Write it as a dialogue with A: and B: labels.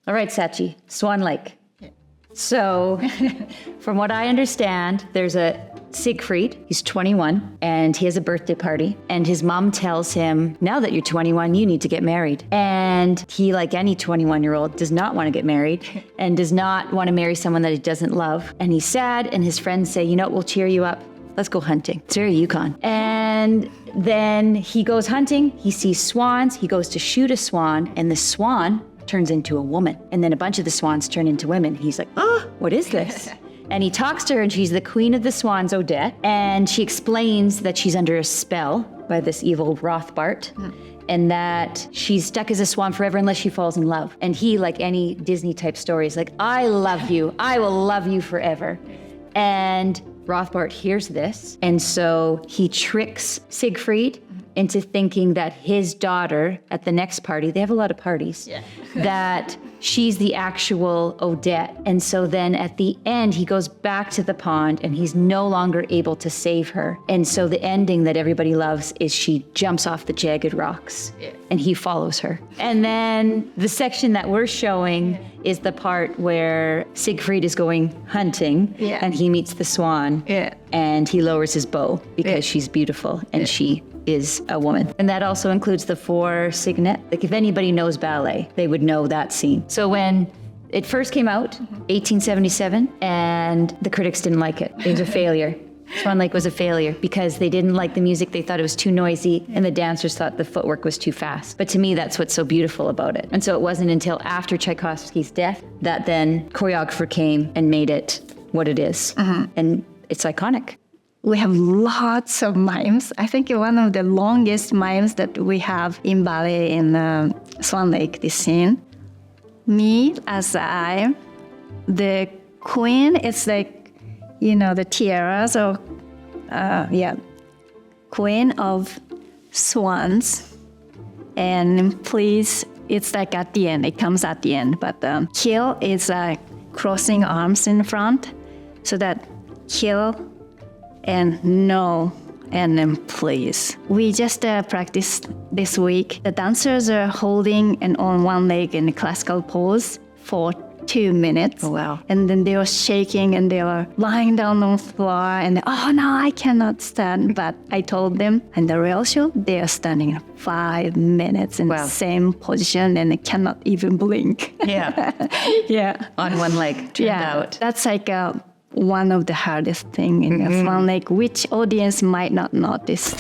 A: All right, Sachi, Swan Lake. So, from what I understand, there's a Siegfried, he's 21, and he has a birthday party. And his mom tells him, now that you're 21, you need to get married. And he, like any 21-year-old, does not want to get married and does not want to marry someone that he doesn't love. And he's sad, and his friends say, you know what, we'll cheer you up. Let's go hunting. It's very Yukon. And then he goes hunting, he sees swans, he goes to shoot a swan, and the swan turns into a woman. And then a bunch of the swans turn into women. He's like, oh, what is this? And he talks to her, and she's the queen of the swans, Odette. And she explains that she's under a spell by this evil Rothbart, and that she's stuck as a swan forever unless she falls in love. And he, like any Disney type story, is like, I love you. I will love you forever. And Rothbart hears this, and so he tricks Siegfried into thinking that his daughter at the next party, they have a lot of parties, that she's the actual Odette. And so then at the end, he goes back to the pond and he's no longer able to save her. And so the ending that everybody loves is she jumps off the jagged rocks and he follows her. And then the section that we're showing is the part where Siegfried is going hunting and he meets the swan and he lowers his bow because she's beautiful and she is a woman. And that also includes the 4 signet. Like if anybody knows ballet, they would know that scene. So when it first came out, 1877, and the critics didn't like it. It was a failure. Swan Lake was a failure because they didn't like the music. They thought it was too noisy, and the dancers thought the footwork was too fast. But to me, that's what's so beautiful about it. And so it wasn't until after Tchaikovsky's death that then choreographer came and made it what it is. And it's iconic.
B: We have lots of mimes. I think one of the longest mimes that we have in ballet in Swan Lake, this scene. Me as the queen, it's like, the tiaras or, queen of swans. And please, it's like at the end, it comes at the end. But kill is crossing arms in front so that kill and no, and then please. We just practiced this week. The dancers are holding and on one leg in a classical pose for 2 minutes.
A: Oh, wow.
B: And then they were shaking and they were lying down on the floor and, oh no, I cannot stand. But I told them, in the real show, they are standing 5 minutes in the same position and they cannot even blink.
A: On one leg, turned out.
B: That's like one of the hardest things in Swan Lake, which audience might not notice.